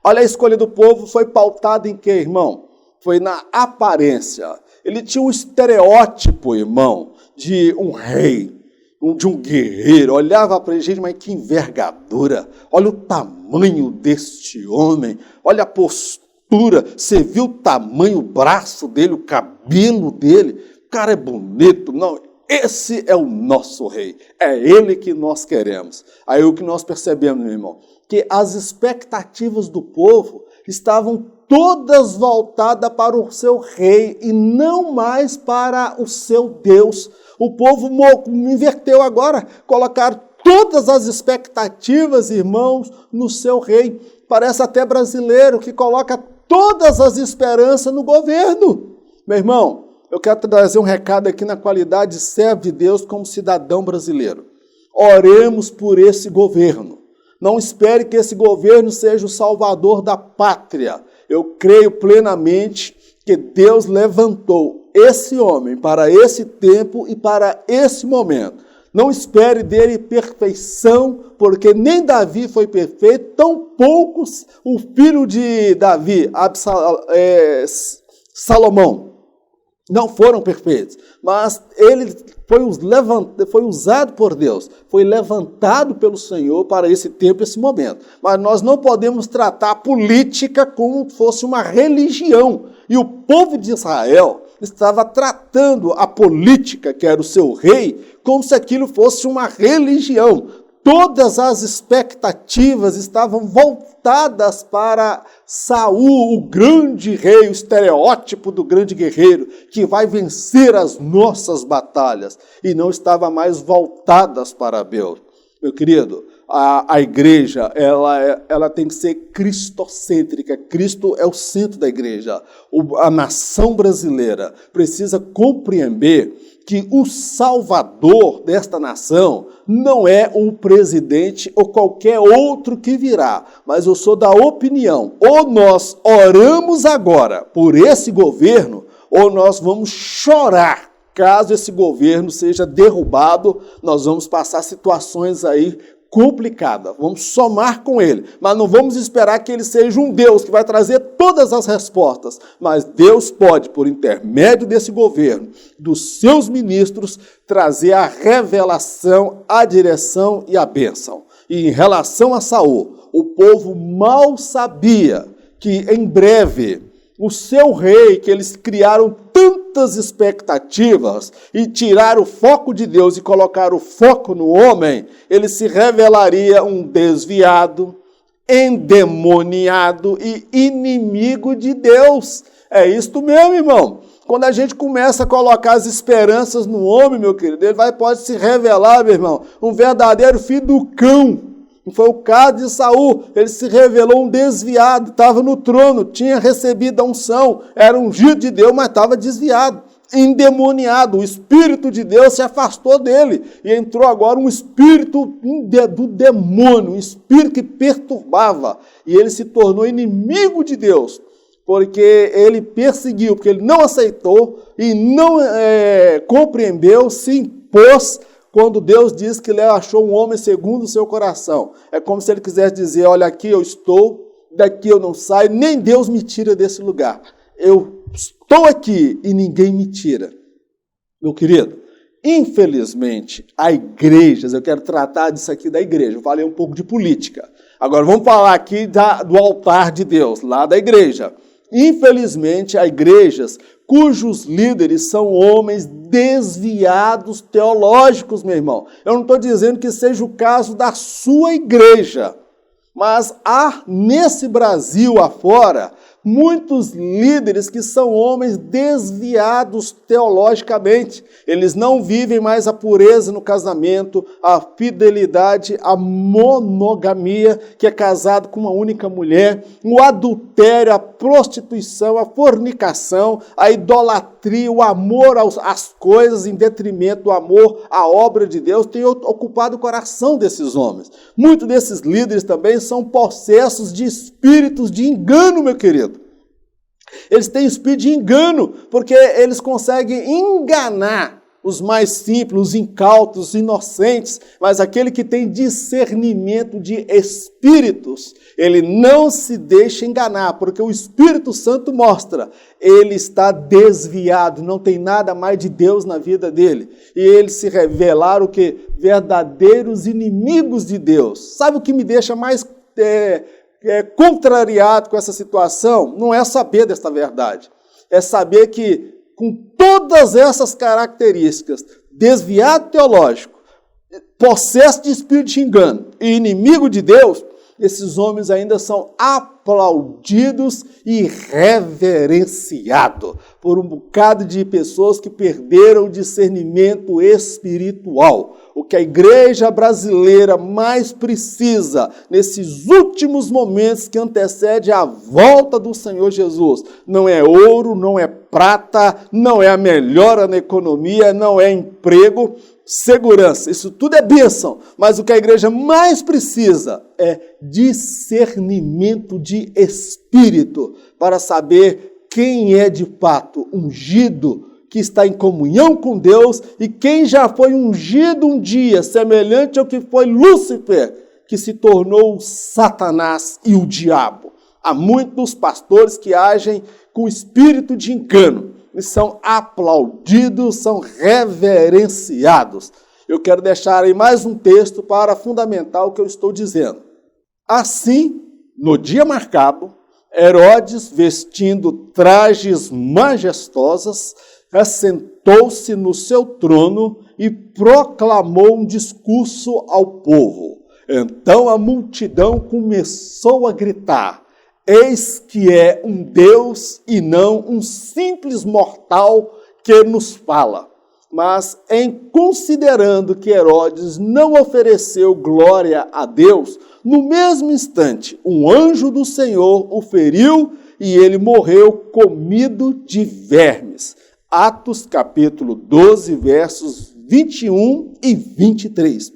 Olha, a escolha do povo foi pautada em quê, irmão? Foi na aparência. Ele tinha um estereótipo, irmão, de um rei, de um guerreiro. Olhava para ele, gente, mas que envergadura. Olha o tamanho deste homem. Olha a postura. Você viu o tamanho, o braço dele, o cabelo dele. O cara é bonito. Não, esse é o nosso rei. É ele que nós queremos. Aí o que nós percebemos, meu irmão, que as expectativas do povo estavam todas voltadas para o seu rei e não mais para o seu Deus. O povo inverteu agora, colocaram todas as expectativas, irmãos, no seu rei. Parece até brasileiro que coloca todas as esperanças no governo. Meu irmão, eu quero trazer um recado aqui na qualidade de servo de Deus como cidadão brasileiro. Oremos por esse governo. Não espere que esse governo seja o salvador da pátria. Eu creio plenamente que Deus levantou esse homem para esse tempo e para esse momento. Não espere dele perfeição, porque nem Davi foi perfeito, tão poucos o filho de Davi, Salomão, não foram perfeitos, mas ele foi usado por Deus, foi levantado pelo Senhor para esse tempo, esse momento. Mas nós não podemos tratar a política como se fosse uma religião. E o povo de Israel estava tratando a política, que era o seu rei, como se aquilo fosse uma religião. Todas as expectativas estavam voltadas para Saul, o grande rei, o estereótipo do grande guerreiro, que vai vencer as nossas batalhas, e não estava mais voltadas para Deus. Meu querido, a igreja, ela tem que ser cristocêntrica. Cristo é o centro da igreja. A nação brasileira precisa compreender que o salvador desta nação não é o presidente ou qualquer outro que virá, mas eu sou da opinião, ou nós oramos agora por esse governo, ou nós vamos chorar caso esse governo seja derrubado. Nós vamos passar situações aí complicada, vamos somar com ele, mas não vamos esperar que ele seja um Deus que vai trazer todas as respostas, mas Deus pode, por intermédio desse governo, dos seus ministros, trazer a revelação, a direção e a bênção. E em relação a Saul, o povo mal sabia que em breve o seu rei, que eles criaram tantas expectativas e tiraram o foco de Deus e colocaram o foco no homem, ele se revelaria um desviado, endemoniado e inimigo de Deus. É isto mesmo, irmão. Quando a gente começa a colocar as esperanças no homem, meu querido, ele pode se revelar, meu irmão, um verdadeiro filho do cão. Foi o caso de Saul. Ele se revelou um desviado, estava no trono, tinha recebido a unção, era ungido de Deus, mas estava desviado, endemoniado. O Espírito de Deus se afastou dele e entrou agora um espírito do demônio, um espírito que perturbava, e ele se tornou inimigo de Deus, porque ele perseguiu, porque ele não aceitou e não compreendeu, se impôs. Quando Deus diz que ele achou um homem segundo o seu coração, é como se ele quisesse dizer: olha, aqui eu estou, daqui eu não saio, nem Deus me tira desse lugar. Eu estou aqui e ninguém me tira. Meu querido, infelizmente, há igrejas, eu quero tratar disso aqui da igreja, eu falei um pouco de política. Agora vamos falar aqui do altar de Deus, lá da igreja. Infelizmente, há igrejas cujos líderes são homens desviados teológicos, meu irmão. Eu não estou dizendo que seja o caso da sua igreja, mas há nesse Brasil afora muitos líderes que são homens desviados teologicamente. Eles não vivem mais a pureza no casamento, a fidelidade, a monogamia, que é casado com uma única mulher, o adultério, a prostituição, a fornicação, a idolatria, o amor às coisas em detrimento do amor à obra de Deus, tem ocupado o coração desses homens. Muitos desses líderes também são possessos de espíritos de engano, meu querido. Eles têm espírito de engano, porque eles conseguem enganar os mais simples, os incautos, os inocentes, mas aquele que tem discernimento de espíritos, ele não se deixa enganar, porque o Espírito Santo mostra, ele está desviado, não tem nada mais de Deus na vida dele, e eles se revelaram que verdadeiros inimigos de Deus. Sabe o que me deixa mais contrariado com essa situação? Não é saber desta verdade, é saber que com todas essas características, desviado teológico, possesso de espírito de engano e inimigo de Deus, esses homens ainda são aplaudidos e reverenciados por um bocado de pessoas que perderam o discernimento espiritual. O que a igreja brasileira mais precisa nesses últimos momentos que antecede a volta do Senhor Jesus não é ouro, não é prata, não é a melhora na economia, não é emprego, segurança, isso tudo é bênção, mas o que a igreja mais precisa é discernimento de espírito, para saber quem é de fato ungido, que está em comunhão com Deus, e quem já foi ungido um dia, semelhante ao que foi Lúcifer, que se tornou Satanás e o diabo. Há muitos pastores que agem com espírito de engano, e são aplaudidos, são reverenciados. Eu quero deixar aí mais um texto para fundamentar o que eu estou dizendo. Assim, no dia marcado, Herodes, vestindo trajes majestosos, assentou-se no seu trono e proclamou um discurso ao povo. Então a multidão começou a gritar: eis que é um Deus e não um simples mortal que nos fala. Mas, em considerando que Herodes não ofereceu glória a Deus, no mesmo instante, um anjo do Senhor o feriu e ele morreu comido de vermes. Atos capítulo 12, versos 21 e 23.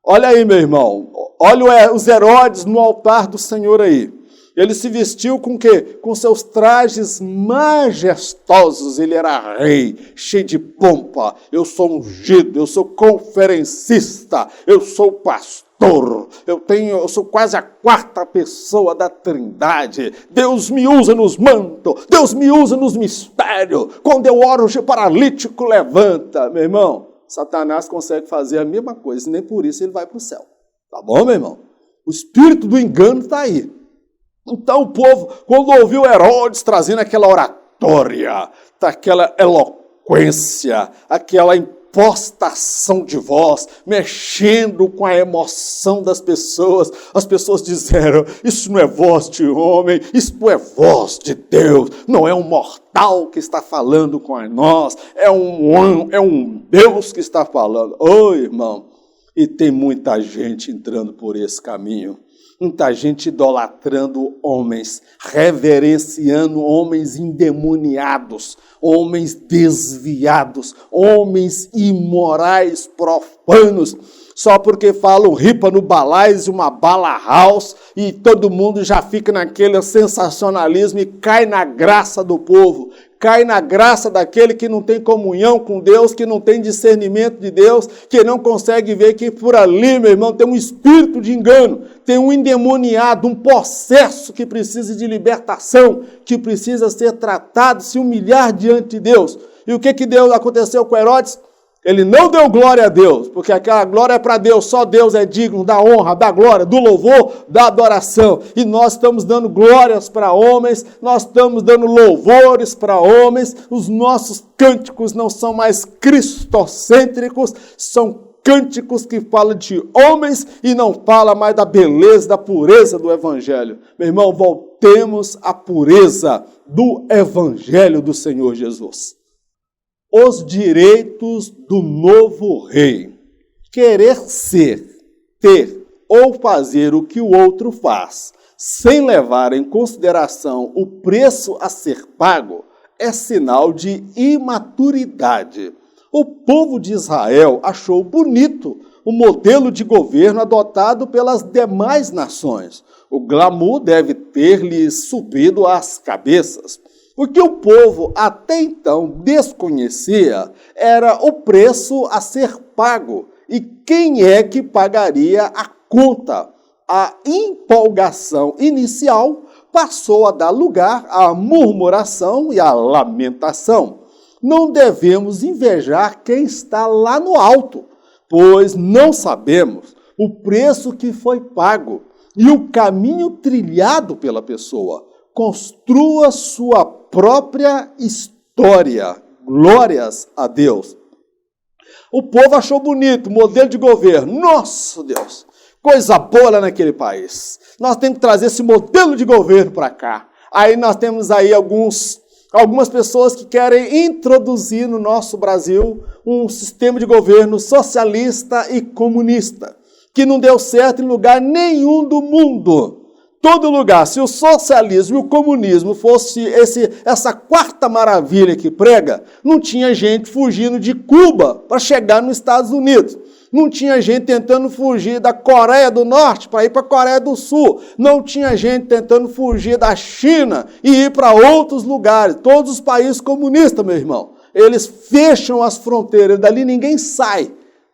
Olha aí, meu irmão, olha os Herodes no altar do Senhor aí. Ele se vestiu com o quê? Com seus trajes majestosos. Ele era rei, cheio de pompa. Eu sou ungido, eu sou conferencista, eu sou pastor, eu sou quase a quarta pessoa da Trindade. Deus me usa nos mantos, Deus me usa nos mistérios. Quando eu oro, o paralítico levanta. Meu irmão, Satanás consegue fazer a mesma coisa, nem por isso ele vai para o céu. Tá bom, meu irmão? O espírito do engano está aí. Então o povo, quando ouviu Herodes trazendo aquela oratória, aquela eloquência, aquela impostação de voz, mexendo com a emoção das pessoas, as pessoas disseram: isso não é voz de homem, isso é voz de Deus, não é um mortal que está falando com nós, é um Deus que está falando. Ô, irmão, e tem muita gente entrando por esse caminho. Muita gente idolatrando homens, reverenciando homens endemoniados, homens desviados, homens imorais, profanos, só porque falam ripa no balais e uma bala house, e todo mundo já fica naquele sensacionalismo e cai na graça do povo, cai na graça daquele que não tem comunhão com Deus, que não tem discernimento de Deus, que não consegue ver que por ali, meu irmão, tem um espírito de engano, tem um endemoniado, um possesso que precisa de libertação, que precisa ser tratado, se humilhar diante de Deus. E o que aconteceu com Herodes? Ele não deu glória a Deus, porque aquela glória é para Deus, só Deus é digno da honra, da glória, do louvor, da adoração. E nós estamos dando glórias para homens, nós estamos dando louvores para homens, os nossos cânticos não são mais cristocêntricos, são cânticos que falam de homens e não falam mais da beleza, da pureza do Evangelho. Meu irmão, voltamos temos a pureza do Evangelho do Senhor Jesus. Os direitos do novo rei. Querer ser, ter ou fazer o que o outro faz, sem levar em consideração o preço a ser pago, é sinal de imaturidade. O povo de Israel achou bonito o modelo de governo adotado pelas demais nações. O glamour deve ter-lhes subido às cabeças. O que o povo até então desconhecia era o preço a ser pago e quem é que pagaria a conta. A empolgação inicial passou a dar lugar à murmuração e à lamentação. Não devemos invejar quem está lá no alto, pois não sabemos o preço que foi pago e o caminho trilhado pela pessoa. Construa sua própria história. Glórias a Deus. O povo achou bonito o modelo de governo. Nossa, Deus, coisa boa lá naquele país. Nós temos que trazer esse modelo de governo para cá. Aí nós temos aí algumas pessoas que querem introduzir no nosso Brasil um sistema de governo socialista e comunista, que não deu certo em lugar nenhum do mundo. Todo lugar, se o socialismo e o comunismo fosse essa quarta maravilha que prega, não tinha gente fugindo de Cuba para chegar nos Estados Unidos. Não tinha gente tentando fugir da Coreia do Norte para ir para a Coreia do Sul. Não tinha gente tentando fugir da China e ir para outros lugares. Todos os países comunistas, meu irmão, eles fecham as fronteiras, dali ninguém sai.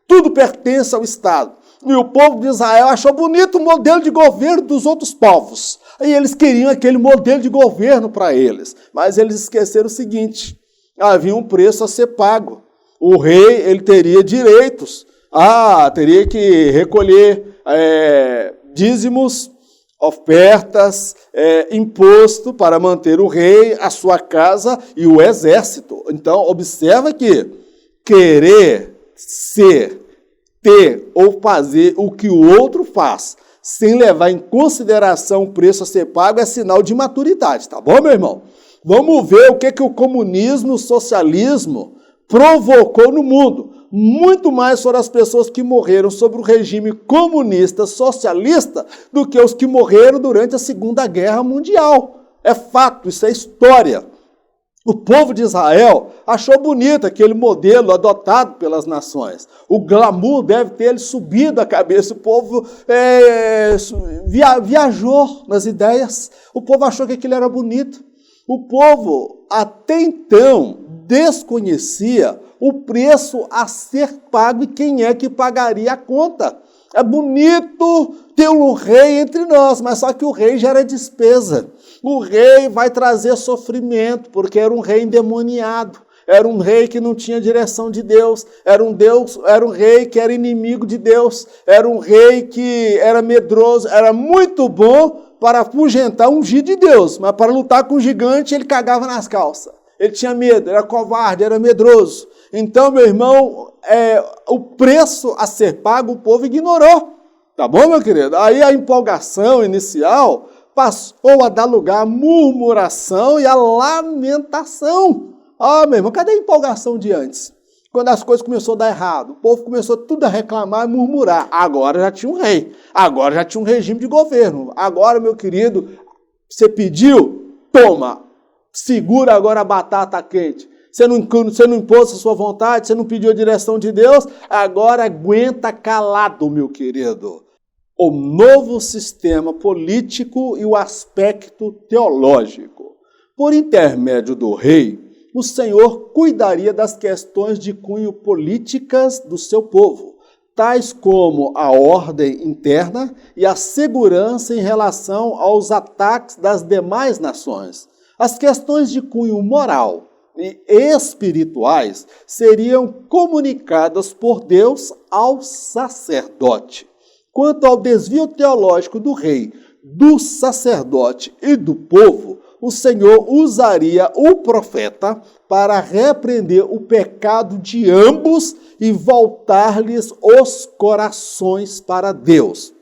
Tudo pertence ao Estado. E o povo de Israel achou bonito o modelo de governo dos outros povos. E eles queriam aquele modelo de governo para eles. Mas eles esqueceram o seguinte: havia um preço a ser pago. O rei, ele teria direitos. Teria que recolher dízimos, ofertas, imposto para manter o rei, a sua casa e o exército. Então, observa que querer ser, ter ou fazer o que o outro faz, sem levar em consideração o preço a ser pago, é sinal de maturidade, tá bom, meu irmão? Vamos ver o que o comunismo, o socialismo provocou no mundo. Muito mais foram as pessoas que morreram sob o regime comunista, socialista, do que os que morreram durante a Segunda Guerra Mundial. É fato, isso é história. O povo de Israel achou bonito aquele modelo adotado pelas nações. O glamour deve ter subido a cabeça. O povo viajou nas ideias. O povo achou que aquilo era bonito. O povo, até então, desconhecia o preço a ser pago e quem é que pagaria a conta. É bonito ter um rei entre nós, mas só que o rei gera despesa. O rei vai trazer sofrimento, porque era um rei endemoniado, era um rei que não tinha direção de Deus, era um rei que era inimigo de Deus, era um rei que era medroso, era muito bom para afugentar um ungido de Deus, mas para lutar com o gigante ele cagava nas calças. Ele tinha medo, era covarde, era medroso. Então, meu irmão, o preço a ser pago o povo ignorou. Tá bom, meu querido? Aí a empolgação inicial passou a dar lugar à murmuração e à lamentação. Meu irmão, cadê a empolgação de antes? Quando as coisas começaram a dar errado, o povo começou tudo a reclamar e murmurar. Agora já tinha um rei, agora já tinha um regime de governo. Agora, meu querido, você pediu? Toma! Segura agora a batata quente. Você não impôs a sua vontade, você não pediu a direção de Deus, agora aguenta calado, meu querido. O novo sistema político e o aspecto teológico. Por intermédio do rei, o Senhor cuidaria das questões de cunho políticas do seu povo, tais como a ordem interna e a segurança em relação aos ataques das demais nações. As questões de cunho moral e espirituais seriam comunicadas por Deus ao sacerdote. Quanto ao desvio teológico do rei, do sacerdote e do povo, o Senhor usaria o profeta para repreender o pecado de ambos e voltar-lhes os corações para Deus.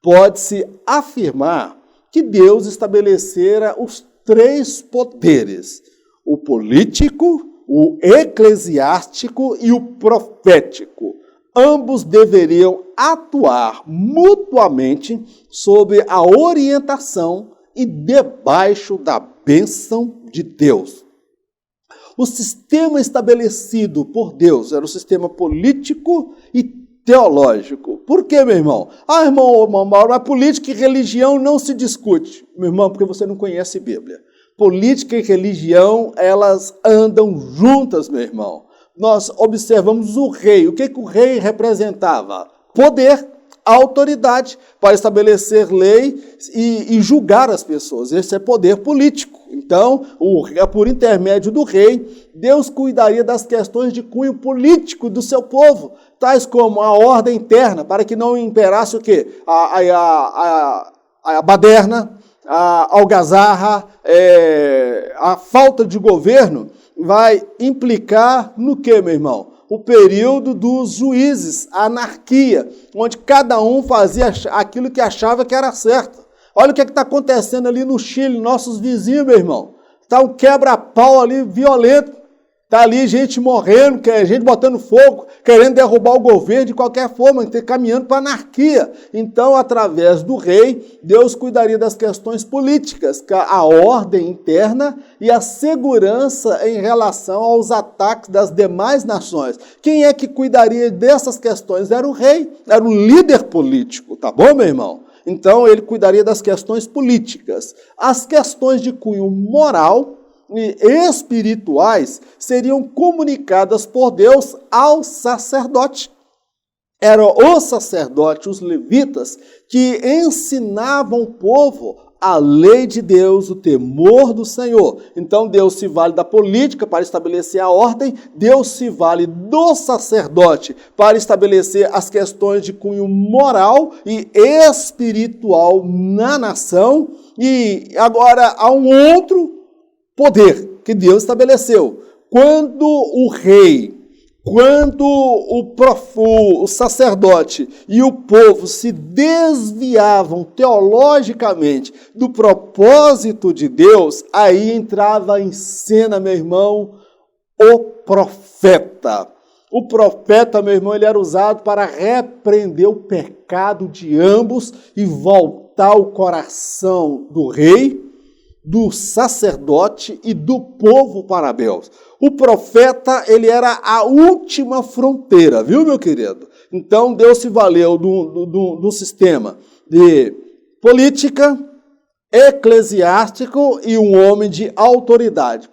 Pode-se afirmar que Deus estabelecera os três poderes: o político, o eclesiástico e o profético. Ambos deveriam atuar mutuamente sob a orientação e debaixo da bênção de Deus. O sistema estabelecido por Deus era o sistema político e teológico. Por quê, meu irmão? Irmão Mauro, a política e religião não se discute. Meu irmão, porque você não conhece Bíblia. Política e religião, elas andam juntas, meu irmão. Nós observamos o rei. O que o rei representava? Poder, autoridade para estabelecer lei e julgar as pessoas. Esse é poder político. Então, por intermédio do rei, Deus cuidaria das questões de cunho político do seu povo, tais como a ordem interna, para que não imperasse o quê? A baderna, a algazarra, a falta de governo vai implicar no quê, meu irmão? O período dos juízes, a anarquia, onde cada um fazia aquilo que achava que era certo. Olha o que está acontecendo ali no Chile, nossos vizinhos, meu irmão. Está um quebra-pau ali violento. Está ali gente morrendo, gente botando fogo, querendo derrubar o governo de qualquer forma, caminhando para a anarquia. Então, através do rei, Deus cuidaria das questões políticas, a ordem interna e a segurança em relação aos ataques das demais nações. Quem é que cuidaria dessas questões? Era o rei, era o líder político, tá bom, meu irmão? Então, ele cuidaria das questões políticas. As questões de cunho moral e espirituais seriam comunicadas por Deus ao sacerdote. Era o sacerdote, os levitas, que ensinavam o povo a lei de Deus, o temor do Senhor. Então Deus se vale da política para estabelecer a ordem, Deus se vale do sacerdote para estabelecer as questões de cunho moral e espiritual na nação. E agora há um outro poder que Deus estabeleceu. Quando o rei, quando o sacerdote e o povo se desviavam teologicamente do propósito de Deus, aí entrava em cena, meu irmão, o profeta. O profeta, meu irmão, ele era usado para repreender o pecado de ambos e voltar o coração do rei, do sacerdote e do povo para Deus. O profeta, ele era a última fronteira, viu, meu querido? Então, Deus se valeu do sistema de política, eclesiástico e um homem de autoridade.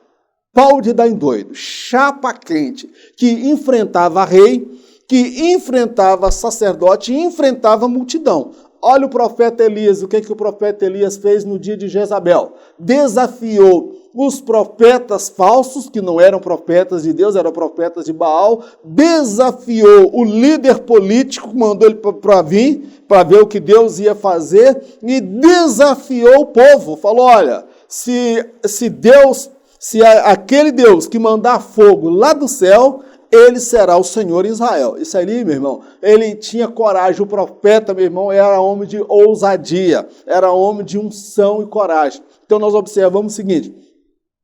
Pau de dar em doido, chapa quente, que enfrentava rei, que enfrentava sacerdote e enfrentava multidão. Olha o profeta Elias, o que o profeta Elias fez no dia de Jezabel? Desafiou os profetas falsos, que não eram profetas de Deus, eram profetas de Baal, desafiou o líder político, mandou ele para vir, para ver o que Deus ia fazer, e desafiou o povo. Falou, olha, se aquele Deus que mandar fogo lá do céu, ele será o Senhor Israel. Isso ali, meu irmão, ele tinha coragem. O profeta, meu irmão, era homem de ousadia, era homem de unção e coragem. Então nós observamos o seguinte,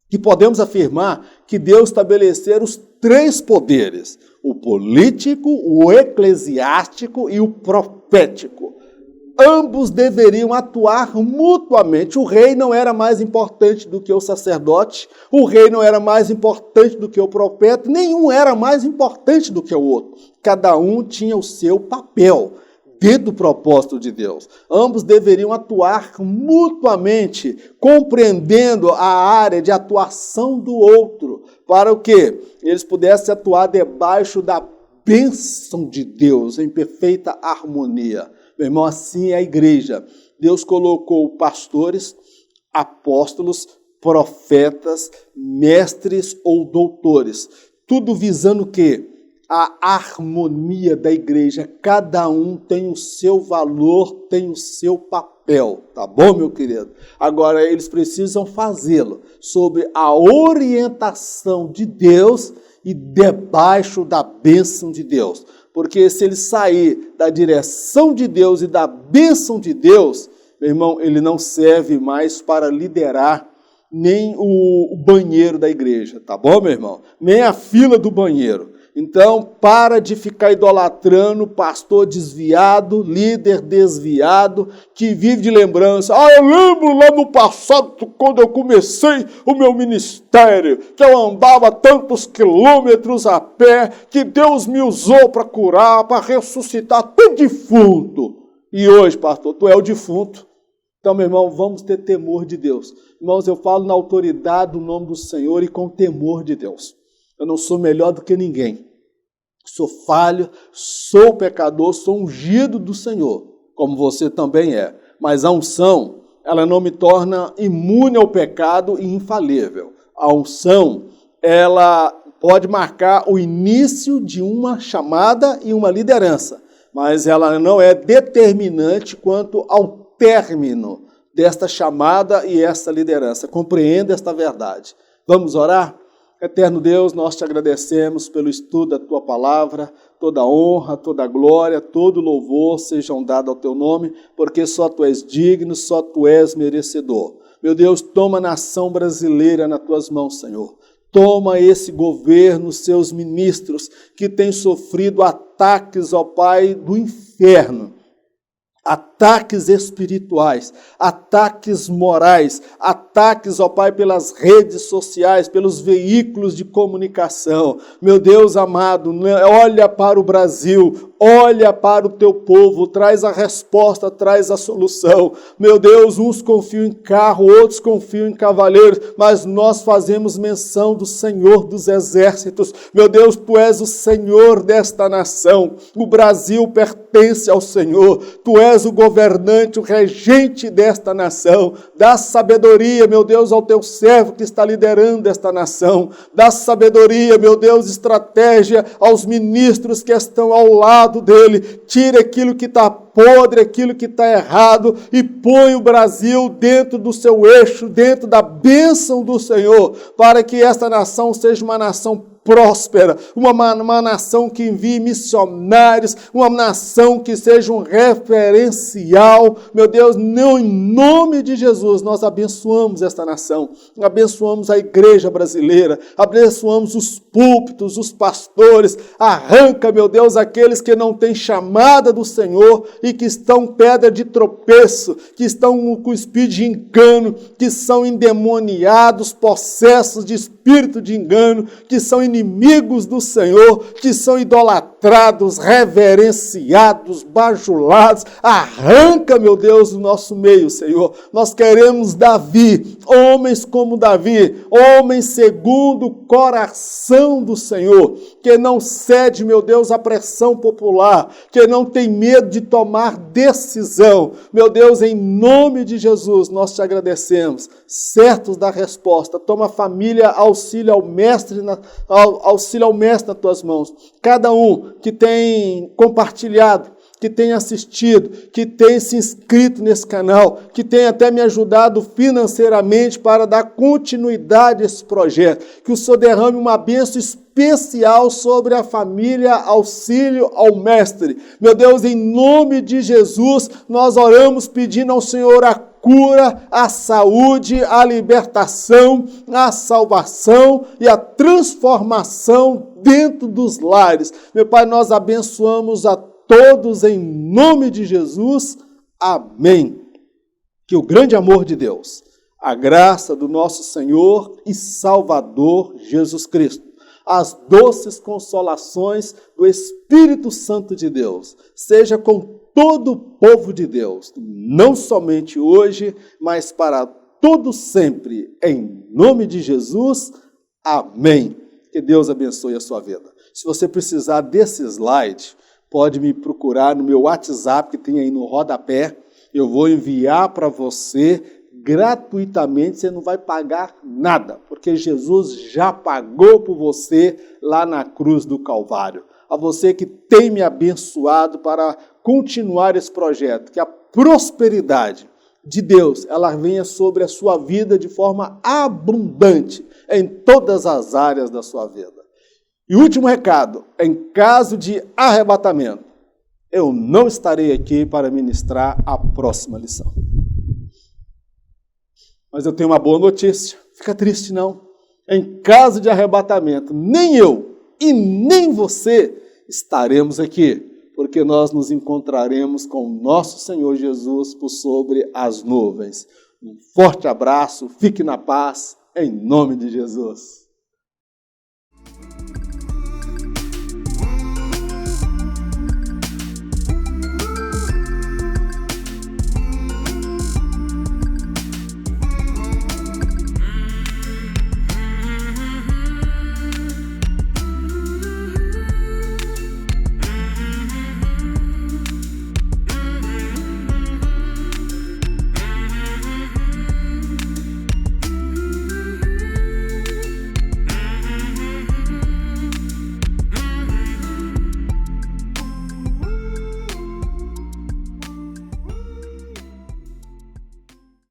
que podemos afirmar que Deus estabeleceu os três poderes, o político, o eclesiástico e o profético. Ambos deveriam atuar mutuamente. O rei não era mais importante do que o sacerdote, o rei não era mais importante do que o profeta, nenhum era mais importante do que o outro. Cada um tinha o seu papel dentro do propósito de Deus. Ambos deveriam atuar mutuamente, compreendendo a área de atuação do outro, para o quê? Eles pudessem atuar debaixo da bênção de Deus, em perfeita harmonia. Meu irmão, assim é a igreja. Deus colocou pastores, apóstolos, profetas, mestres ou doutores. Tudo visando o quê? A harmonia da igreja. Cada um tem o seu valor, tem o seu papel. Tá bom, meu querido? Agora, eles precisam fazê-lo sob a orientação de Deus e debaixo da bênção de Deus. Porque se ele sair da direção de Deus e da bênção de Deus, Meu irmão, ele não serve mais para liderar nem o banheiro da igreja, tá bom, meu irmão? Nem a fila do banheiro. Então, para de ficar idolatrando pastor desviado, líder desviado, que vive de lembrança. Eu lembro lá no passado, quando eu comecei o meu ministério, que eu andava tantos quilômetros a pé, que Deus me usou para curar, para ressuscitar tudo defunto. E hoje, pastor, tu é o defunto. Então, meu irmão, vamos ter temor de Deus. Irmãos, eu falo na autoridade do nome do Senhor e com temor de Deus. Eu não sou melhor do que ninguém. Sou falho, sou pecador, sou ungido do Senhor, como você também é. Mas a unção, ela não me torna imune ao pecado e infalível. A unção, ela pode marcar o início de uma chamada e uma liderança, mas ela não é determinante quanto ao término desta chamada e esta liderança. Compreenda esta verdade. Vamos orar? Eterno Deus, nós te agradecemos pelo estudo da tua palavra, toda honra, toda glória, todo louvor sejam dados ao teu nome, porque só tu és digno, só tu és merecedor. Meu Deus, toma a nação brasileira nas tuas mãos, Senhor. Toma esse governo, seus ministros, que têm sofrido ataques, ó Pai, do inferno. Ataques espirituais, ataques morais, ataques, ó Pai, pelas redes sociais, pelos veículos de comunicação. Meu Deus amado, olha para o Brasil, olha para o teu povo, traz a resposta, traz a solução. Meu Deus, uns confiam em carro, outros confiam em cavaleiros, mas nós fazemos menção do Senhor dos exércitos. Meu Deus, tu és o Senhor desta nação, o Brasil pertence ao Senhor, tu és o governante, o regente desta nação. Dá sabedoria, meu Deus, ao teu servo que está liderando esta nação. Dá sabedoria, meu Deus, estratégia aos ministros que estão ao lado dele. Tira aquilo que está podre, aquilo que está errado e põe o Brasil dentro do seu eixo, dentro da bênção do Senhor, para que esta nação seja uma nação próspera, uma nação que envie missionários, uma nação que seja um referencial. Meu Deus, não, em nome de Jesus, nós abençoamos esta nação, abençoamos a igreja brasileira, abençoamos os púlpitos, os pastores. Arranca, meu Deus, aqueles que não têm chamada do Senhor e que estão pedra de tropeço, que estão com espírito de engano, que são endemoniados, possessos de espírito de engano, que são inimigos do Senhor, que são idolatrados, reverenciados, bajulados. Arranca, meu Deus, do nosso meio, Senhor. Nós queremos Davi, homens como Davi, homens segundo o coração do Senhor, que não cede, meu Deus, à pressão popular, que não tem medo de tomar decisão. Meu Deus, em nome de Jesus, nós te agradecemos, certos da resposta. Toma a família, auxílio ao mestre nas tuas mãos. Cada um que tem compartilhado, que tem assistido, que tem se inscrito nesse canal, que tem até me ajudado financeiramente para dar continuidade a esse projeto. Que o Senhor derrame uma bênção especial sobre a família Auxílio ao Mestre. Meu Deus, em nome de Jesus, nós oramos pedindo ao Senhor a cura, a saúde, a libertação, a salvação e a transformação dentro dos lares. Meu Pai, nós abençoamos a todos em nome de Jesus. Amém. Que o grande amor de Deus, a graça do nosso Senhor e Salvador Jesus Cristo, as doces consolações do Espírito Santo de Deus, seja com todo o povo de Deus, não somente hoje, mas para todo sempre, em nome de Jesus. Amém. Que Deus abençoe a sua vida. Se você precisar desse slide, pode me procurar no meu WhatsApp, que tem aí no rodapé. Eu vou enviar para você gratuitamente, você não vai pagar nada, porque Jesus já pagou por você lá na cruz do Calvário. A você que tem me abençoado para continuar esse projeto, que a prosperidade de Deus, ela venha sobre a sua vida de forma abundante em todas as áreas da sua vida. E último recado, em caso de arrebatamento, eu não estarei aqui para ministrar a próxima lição. Mas eu tenho uma boa notícia, fica triste não. Em caso de arrebatamento, nem eu e nem você estaremos aqui, porque nós nos encontraremos com o nosso Senhor Jesus por sobre as nuvens. Um forte abraço, fique na paz, em nome de Jesus.